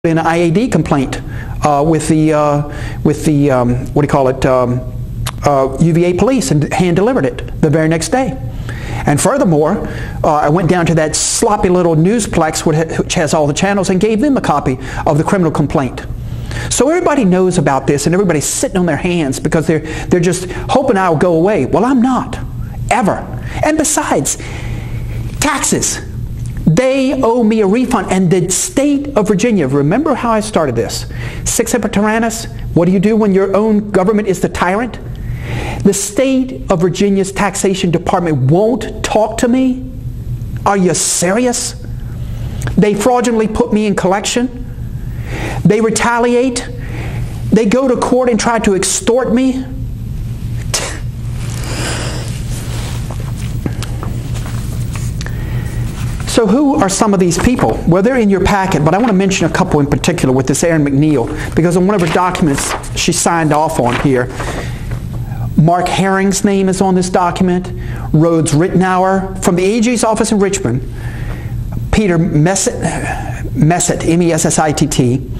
an IAD complaint with the what do you call it, UVA police, and hand-delivered it the very next day. And furthermore, I went down to that sloppy little newsplex which has all the channels and gave them a copy of the criminal complaint. So everybody knows about this, and everybody's sitting on their hands because they're just hoping I'll go away. Well, I'm not, ever. And besides, taxes. They owe me a refund. And the state of Virginia, remember how I started this? Sic semper tyrannis. What do you do when your own government is the tyrant? The state of Virginia's taxation department won't talk to me? Are you serious? They fraudulently put me in collection. They retaliate. They go to court and try to extort me. So who are some of these people? Well, they're in your packet, but I want to mention a couple in particular with this Erin McNeill, because on one of her documents she signed off on here. Mark Herring's name is on this document. Rhodes Rittenauer from the AG's office in Richmond. Peter Messitt, M-E-S-S-I-T-T.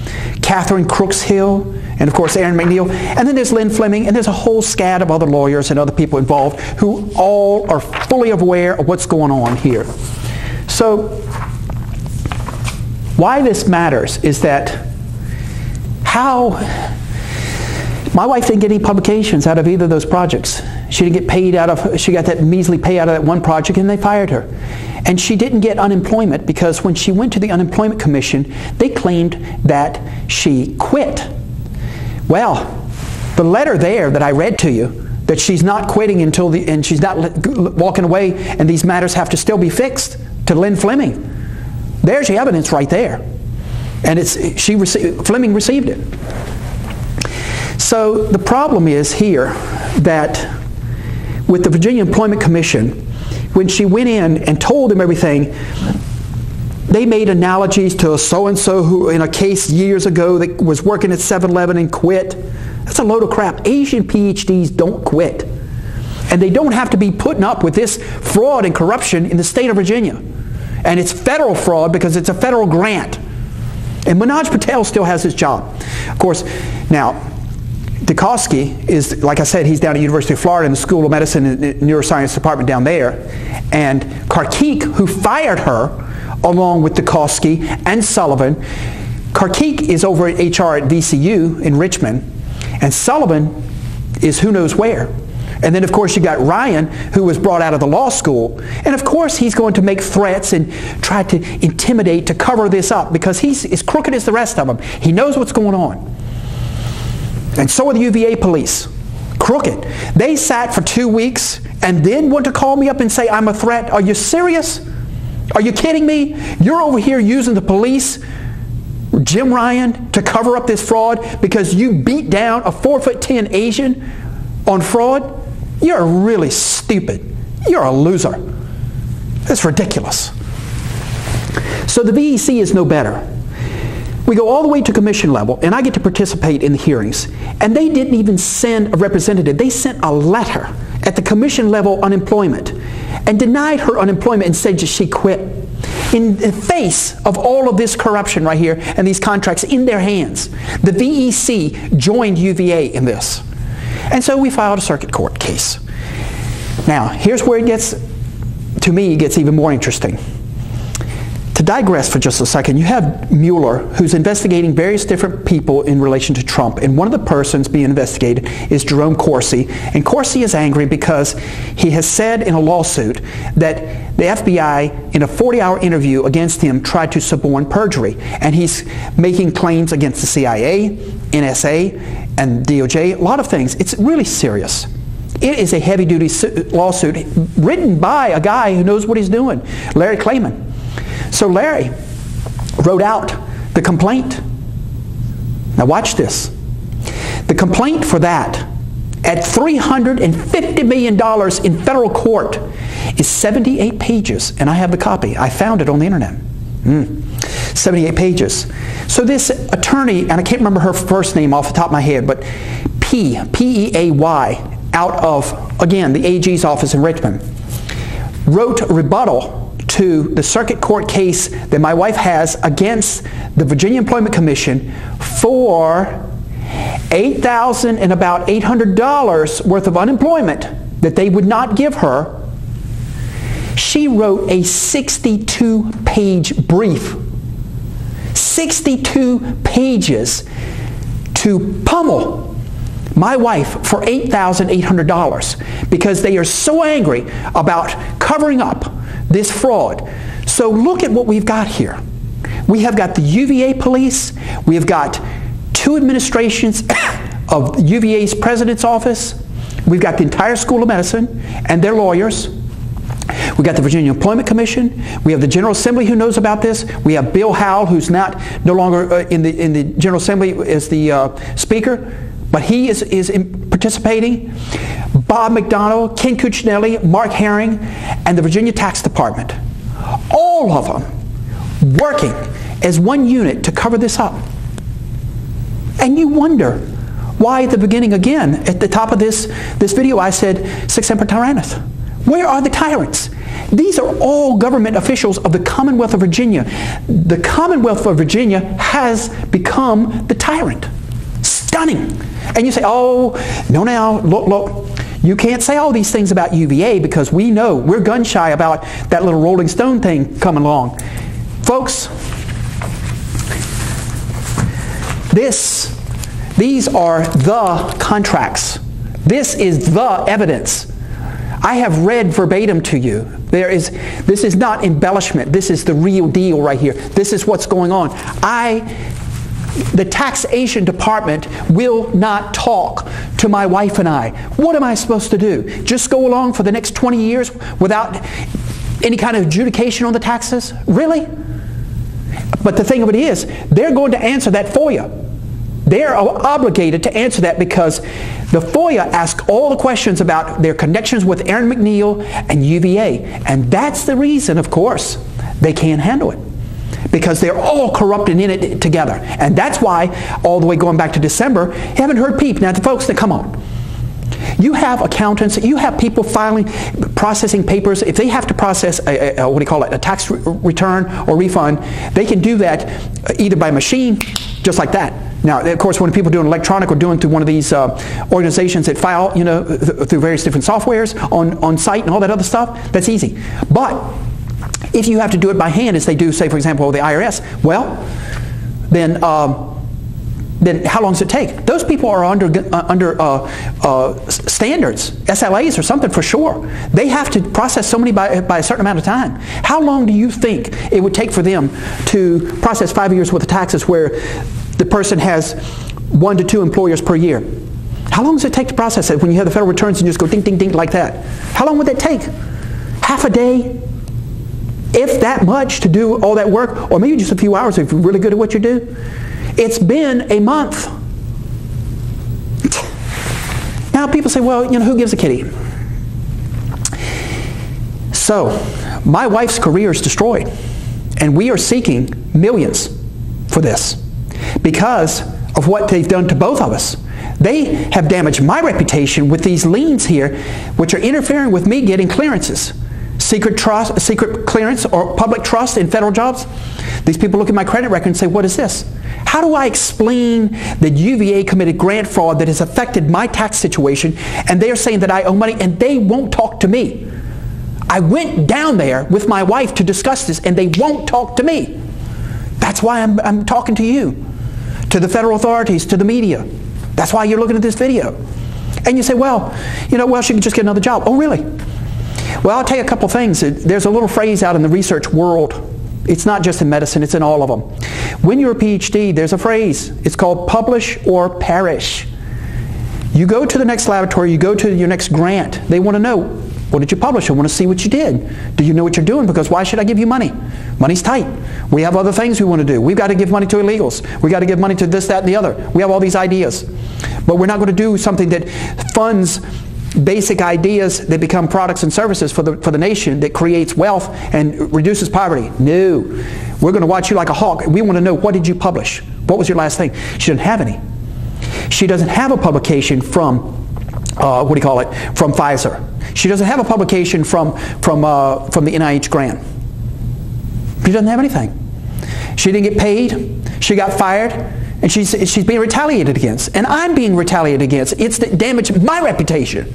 Catherine Crookshill, and of course Erin McNeill. And then there's Lynn Fleming, and there's a whole scad of other lawyers and other people involved who all are fully aware of what's going on here. So why this matters is that my wife didn't get any publications out of either of those projects. She didn't get paid out of, she got that measly pay out of that one project, and they fired her. And she didn't get unemployment because when she went to the Unemployment Commission, they claimed that she quit. Well, the letter there that I read to you, that she's not quitting until and she's not walking away, and these matters have to still be fixed, to Lynn Fleming. There's the evidence right there. And Fleming received it. So the problem is here that with the Virginia Employment Commission, when she went in and told them everything, they made analogies to a so-and-so who in a case years ago that was working at 7-Eleven and quit. That's a load of crap. Asian PhDs don't quit. And they don't have to be putting up with this fraud and corruption in the state of Virginia. And it's federal fraud because it's a federal grant. And Manoj Patel still has his job. Of course, now, Dukowski is, like I said, he's down at the University of Florida in the School of Medicine and Neuroscience Department down there. And Karkik, who fired her, along with Dukowski and Sullivan. Karkik is over at HR at VCU in Richmond. And Sullivan is who knows where. And then, of course, you got Ryan, who was brought out of the law school. And, of course, he's going to make threats and try to intimidate to cover this up because he's as crooked as the rest of them. He knows what's going on. And so are the UVA police. Crooked. They sat for 2 weeks and then want to call me up and say I'm a threat. Are you serious? Are you kidding me? You're over here using the police, Jim Ryan, to cover up this fraud because you beat down a 4'10" Asian on fraud? You're really stupid. You're a loser. That's ridiculous. So the VEC is no better. We go all the way to commission level, and I get to participate in the hearings. And they didn't even send a representative. They sent a letter at the commission level unemployment and denied her unemployment and said that she quit. In the face of all of this corruption right here and these contracts in their hands, the VEC joined UVA in this. And so we filed a circuit court case. Now, here's where it gets, to me, it gets even more interesting. To digress for just a second, you have Mueller, who's investigating various different people in relation to Trump, and one of the persons being investigated is Jerome Corsi. And Corsi is angry because he has said in a lawsuit that the FBI, in a 40-hour interview against him, tried to suborn perjury. And he's making claims against the CIA, NSA, and DOJ, a lot of things. It's really serious. It is a heavy-duty lawsuit written by a guy who knows what he's doing, Larry Klayman. So Larry wrote out the complaint. Now watch this. The complaint for that at $350 million in federal court is 78 pages, and I have the copy. I found it on the internet. 78 pages. So this attorney, and I can't remember her first name off the top of my head, but Peay, P-E-A-Y, out of, again, the AG's office in Richmond, wrote a rebuttal to the circuit court case that my wife has against the Virginia Employment Commission for $8,000 and about $800 worth of unemployment that they would not give her. She wrote a 62-page brief, 62 pages, to pummel my wife for $8,800 because they are so angry about covering up this fraud. So look at what we've got here. We have got the UVA police. We have got 2 administrations of UVA's president's office. We've got the entire School of Medicine and their lawyers. We've got the Virginia Employment Commission. We have the General Assembly who knows about this. We have Bill Howell, who's no longer in the General Assembly as the Speaker, but he is participating. Bob McDonnell, Ken Cuccinelli, Mark Herring, and the Virginia Tax Department. All of them working as one unit to cover this up. And you wonder why at the beginning, again, at the top of this video, I said, Sic semper tyrannis. Where are the tyrants? These are all government officials of the Commonwealth of Virginia. The Commonwealth of Virginia has become the tyrant. Stunning. And you say, oh, no, now, look, you can't say all these things about UVA because we know we're gun shy about that little Rolling Stone thing coming along. Folks, these are the contracts. This is the evidence. I have read verbatim to you. This is not embellishment. This is the real deal right here. This is what's going on. The taxation department will not talk to my wife and I. What am I supposed to do? Just go along for the next 20 years without any kind of adjudication on the taxes? Really? But the thing of it is, they're going to answer that FOIA. They're obligated to answer that because the FOIA asks all the questions about their connections with Erin McNeill and UVA. And that's the reason, of course, they can't handle it. Because they're all corrupted in it together. And that's why, all the way going back to December, you haven't heard peep. Now, folks, come on. You have accountants, you have people processing papers. If they have to process a tax return or refund, they can do that either by machine, just like that. Now, of course, when people do it electronic or doing through one of these organizations that file, through various different softwares on site and all that other stuff, that's easy. But if you have to do it by hand, as they do, say, for example, the IRS, well, then how long does it take? Those people are under standards, SLAs or something for sure. They have to process so many by a certain amount of time. How long do you think it would take for them to process 5 years worth of taxes where the person has 1 to 2 employers per year? How long does it take to process it when you have the federal returns and just go ding, ding, ding like that? How long would that take? Half a day? If that much to do all that work, or maybe just a few hours if you're really good at what you do. It's been a month. Now people say, well, who gives a kitty? So, my wife's career is destroyed, and we are seeking millions for this because of what they've done to both of us. They have damaged my reputation with these liens here, which are interfering with me getting clearances. Secret clearance or public trust in federal jobs. These people look at my credit record and say, what is this? How do I explain that UVA committed grant fraud that has affected my tax situation, and they're saying that I owe money, and they won't talk to me? I went down there with my wife to discuss this, and they won't talk to me. That's why I'm talking to you, to the federal authorities, to the media. That's why you're looking at this video. And you say, well, she can just get another job. Oh, really? Well, I'll tell you a couple things. There's a little phrase out in the research world. It's not just in medicine, it's in all of them. When you're a PhD, there's a phrase. It's called publish or perish. You go to the next laboratory, you go to your next grant. They want to know, what did you publish? I want to see what you did. Do you know what you're doing? Because why should I give you money? Money's tight. We have other things we want to do. We've got to give money to illegals. We've got to give money to this, that, and the other. We have all these ideas. But we're not going to do something that funds basic ideas that become products and services for the nation, that creates wealth and reduces poverty. No. We're going to watch you like a hawk. We want to know, what did you publish? What was your last thing? She doesn't have any. She doesn't have a publication from, from Pfizer. She doesn't have a publication from the NIH grant. She doesn't have anything. She didn't get paid. She got fired. And she's being retaliated against. And I'm being retaliated against. It's damaged my reputation.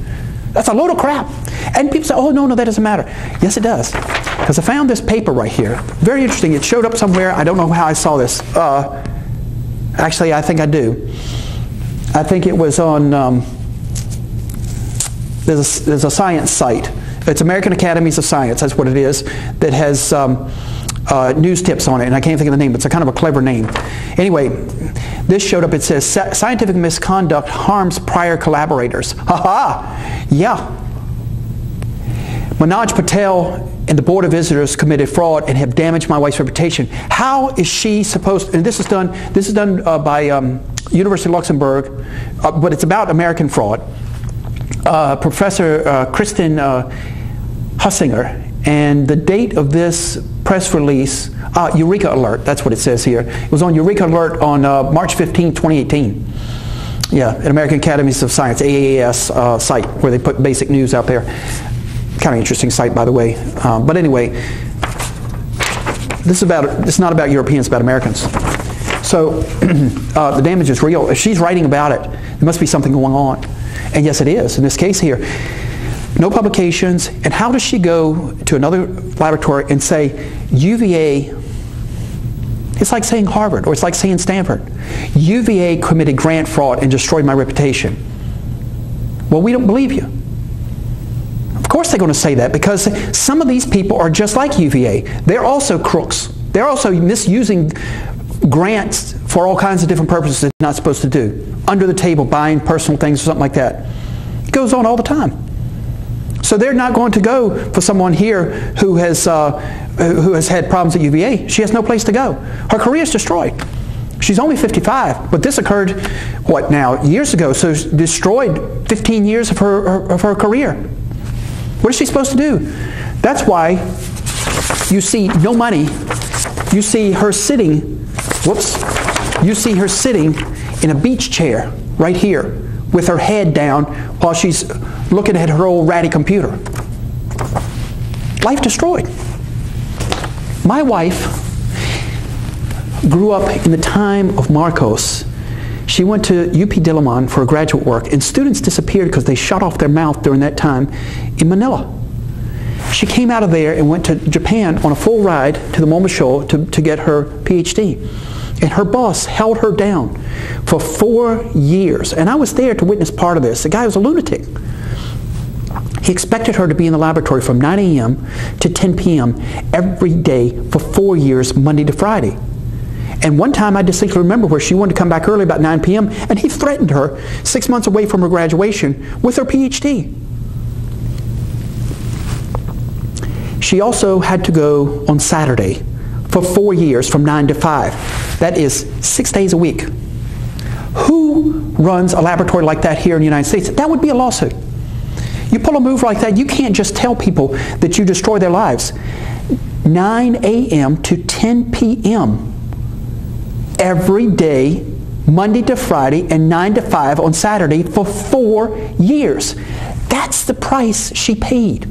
That's a load of crap. And people say, oh, no, that doesn't matter. Yes, it does. Because I found this paper right here. Very interesting. It showed up somewhere. I don't know how I saw this. Actually, I think I do. I think it was on, there's a science site. It's American Academies of Science, that's what it is, that has news tips on it, and I can't think of the name. It's a kind of a clever name. Anyway, this showed up. It says, scientific misconduct harms prior collaborators. Ha-ha! Yeah. Manoj Patel and the Board of Visitors committed fraud and have damaged my wife's reputation. How is she supposed, and this is done by University of Luxembourg, but it's about American fraud. Professor Kristen Hussinger, and the date of this press release, Eureka Alert, that's what it says here. It was on Eureka Alert on March 15, 2018. Yeah, at American Academies of Science, AAS site, where they put basic news out there. Kind of interesting site, by the way. But anyway, this is not about Europeans, it's about Americans. So the damage is real. If she's writing about it, there must be something going on. And yes, it is, in this case here. No publications. And how does she go to another laboratory and say, UVA, it's like saying Harvard, or it's like saying Stanford. UVA committed grant fraud and destroyed my reputation. Well, we don't believe you. Of course they're going to say that, because some of these people are just like UVA. They're also crooks. They're also misusing grants for all kinds of different purposes they're not supposed to do. Under the table, buying personal things or something like that. It goes on all the time. So they're not going to go for someone here who has had problems at UVA. She has no place to go. Her career is destroyed. She's only 55, but this occurred, what now, years ago, so destroyed 15 years of her career. What is she supposed to do? That's why you see no money. You see her sitting, you see her sitting in a beach chair right here with her head down while she's looking at her old ratty computer. Life destroyed. My wife grew up in the time of Marcos. She went to UP Diliman for graduate work, and students disappeared because they shut off their mouth during that time in Manila. She came out of there and went to Japan on a full ride to the MoMA show to get her PhD. And her boss held her down for 4 years. And I was there to witness part of this. The guy was a lunatic. He expected her to be in the laboratory from 9 a.m. to 10 p.m. every day for 4 years, Monday to Friday. And one time I distinctly remember where she wanted to come back early about 9 p.m. and he threatened her 6 months away from her graduation with her PhD. She also had to go on Saturday for 4 years from 9 to 5. That is 6 days a week. Who runs a laboratory like that here in the United States? That would be a lawsuit. You pull a move like that, you can't just tell people that you destroy their lives. 9 a.m. to 10 p.m. every day, Monday to Friday, and 9 to 5 on Saturday for 4 years. That's the price she paid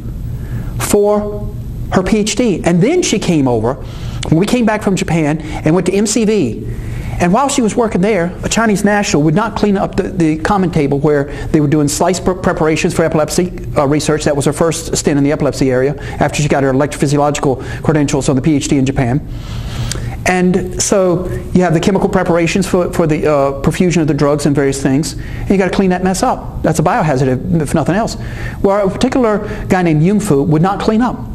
for her PhD. And then she came over, when we came back from Japan, and went to MCV. And while she was working there, a Chinese national would not clean up the common table where they were doing slice preparations for epilepsy research. That was her first stint in the epilepsy area after she got her electrophysiological credentials on the PhD in Japan. And so you have the chemical preparations for the perfusion of the drugs and various things, and you got to clean that mess up. That's a biohazard, if nothing else. Well, a particular guy named Yungfu would not clean up.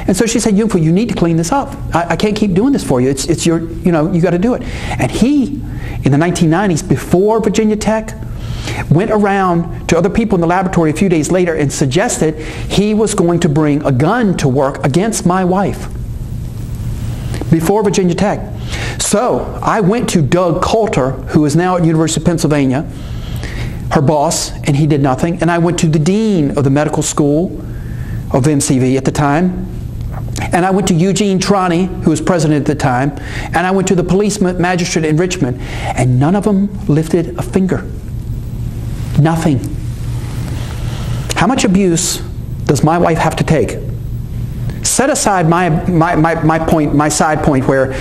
And so she said, Yungfu, you need to clean this up. I can't keep doing this for you. It's your, you got to do it. And he, in the 1990s, before Virginia Tech, went around to other people in the laboratory a few days later and suggested he was going to bring a gun to work against my wife before Virginia Tech. So I went to Doug Coulter, who is now at University of Pennsylvania, her boss, and he did nothing. And I went to the dean of the medical school of MCV at the time. And I went to Eugene Trani, who was president at the time, and I went to the police magistrate in Richmond, and none of them lifted a finger. Nothing. How much abuse does my wife have to take Set aside my point, my side point, where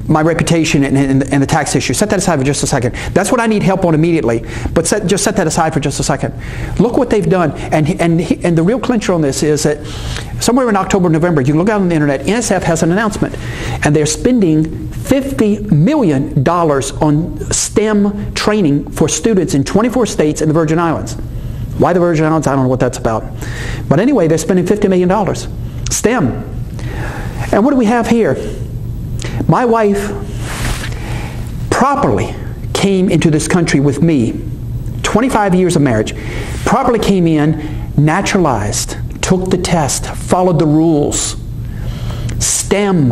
my reputation and the tax issue. Set that aside for just a second. That's what I need help on immediately. But just set that aside for just a second. Look what they've done. And the real clincher on this is that somewhere in October, November, you can look out on the internet, NSF has an announcement. And they're spending $50 million on STEM training for students in 24 states in the Virgin Islands. Why the Virgin Islands? I don't know what that's about. But anyway, they're spending $50 million. STEM. And what do we have here? My wife properly came into this country with me, 25 years of marriage, properly came in, naturalized, took the test, followed the rules. STEM,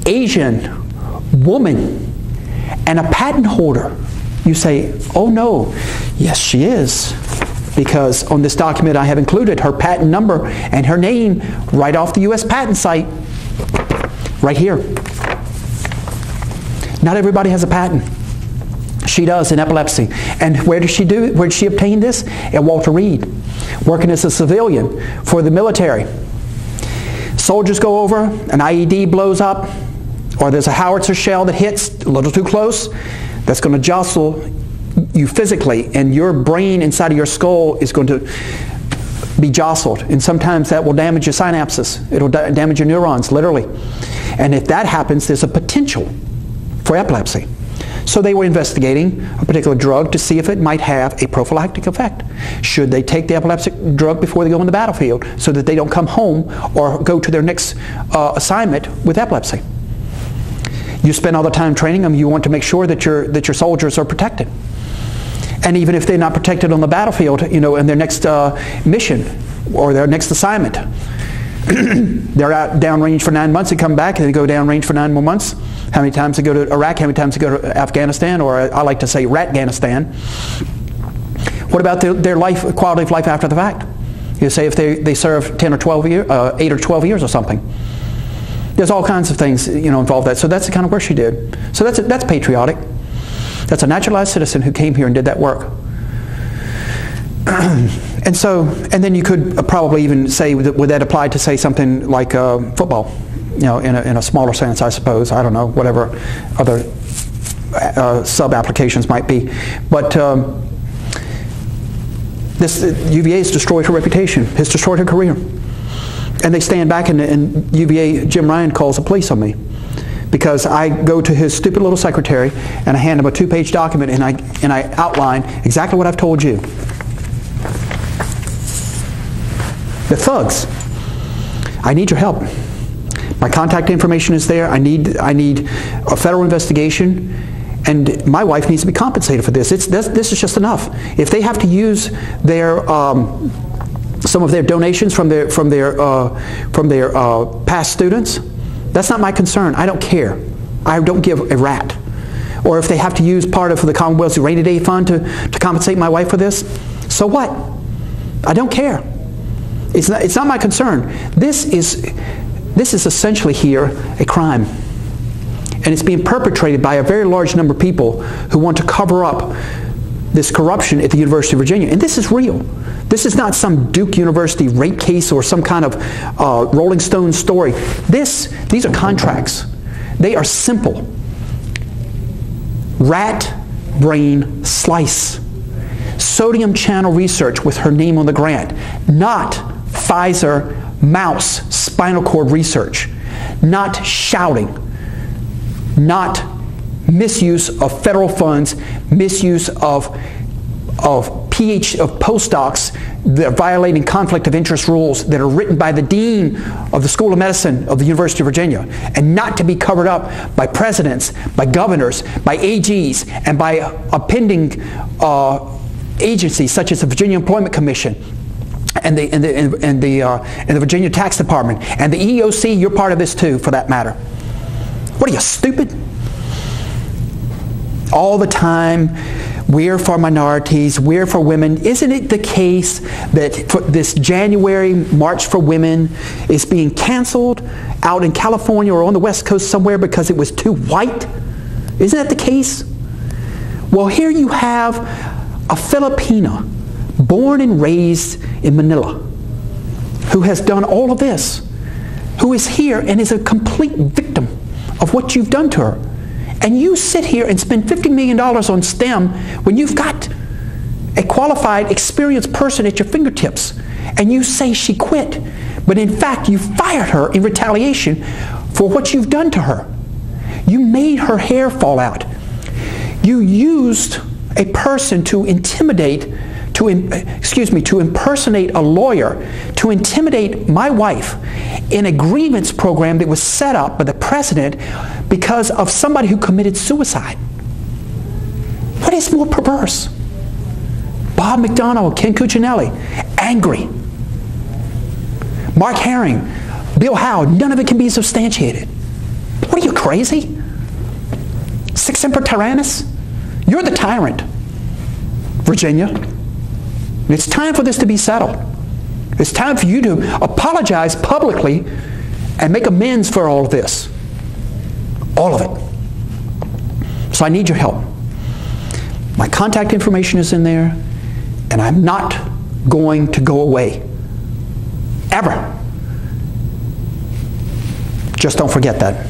Asian, woman, and a patent holder. You say, oh no. Yes, she is. Because on this document I have included her patent number and her name right off the U.S. patent site, right here. Not everybody has a patent. She does in epilepsy. And where did she do it? Where did she obtain this? At Walter Reed, working as a civilian for the military. Soldiers go over, an IED blows up, or there's a howitzer shell that hits a little too close, that's going to jostle you physically, and your brain inside of your skull is going to be jostled, and sometimes that will damage your synapses. It'll damage your neurons, literally. And if that happens, there's a potential for epilepsy. So they were investigating a particular drug to see if it might have a prophylactic effect. Should they take the epileptic drug before they go on the battlefield so that they don't come home or go to their next assignment with epilepsy? You spend all the time training them. You want to make sure that your soldiers are protected. And even if they're not protected on the battlefield, you know, in their next mission or their next assignment, they're out downrange for 9 months and come back and they go downrange for 9 more months. How many times they go to Iraq, how many times they go to Afghanistan, or I like to say Ratganistan. What about their life, quality of life after the fact? You say if they serve 10 or 12 years, 8 or 12 years or something. There's all kinds of things, you know, involved that. So that's the kind of work she did. So that's patriotic. That's a naturalized citizen who came here and did that work. And then you could probably even say, would that apply to say something like football? You know, in a smaller sense, I suppose. I don't know, whatever other sub-applications might be. But UVA has destroyed her reputation, has destroyed her career. And they stand back and UVA, Jim Ryan calls the police on me. Because I go to his stupid little secretary and I hand him a 2-page document and I outline exactly what I've told you. The thugs. I need your help. My contact information is there. I need a federal investigation, and my wife needs to be compensated for this. This is just enough. If they have to use their some of their donations from their past students, that's not my concern. I don't care. I don't give a rat. Or if they have to use part of the Commonwealth's rainy day fund to compensate my wife for this, so what? I don't care. It's not my concern. This is essentially here a crime. And it's being perpetrated by a very large number of people who want to cover up this corruption at the University of Virginia. And this is real. This is not some Duke University rape case or some kind of Rolling Stone story. These are contracts. They are simple. Rat brain slice. Sodium channel research with her name on the grant. Not Pfizer mouse spinal cord research. Not shouting. Not misuse of federal funds, misuse of postdocs that are violating conflict of interest rules that are written by the dean of the School of Medicine of the University of Virginia, and not to be covered up by presidents, by governors, by AGs, and by a pending agencies such as the Virginia Employment Commission and the Virginia Tax Department and the EEOC. You're part of this too, for that matter. What are you, stupid? All the time, we're for minorities, we're for women. Isn't it the case that this January March for Women is being canceled out in California or on the West Coast somewhere because it was too white? Isn't that the case? Well, here you have a Filipina born and raised in Manila who has done all of this. who is here and is a complete victim of what you've done to her. And you sit here and spend $50 million on STEM when you've got a qualified, experienced person at your fingertips, and you say she quit, but in fact you fired her in retaliation for what you've done to her. You made her hair fall out. You used a person to intimidate, to impersonate a lawyer, to intimidate my wife in a grievance program that was set up by the president because of somebody who committed suicide. What is more perverse? Bob McDonnell, Ken Cuccinelli, angry. Mark Herring, Bill Howe, none of it can be substantiated. What are you, crazy? Sic semper tyrannis? You're the tyrant, Virginia. And it's time for this to be settled. It's time for you to apologize publicly and make amends for all of this. All of it. So I need your help. My contact information is in there, and I'm not going to go away. Ever. Just don't forget that.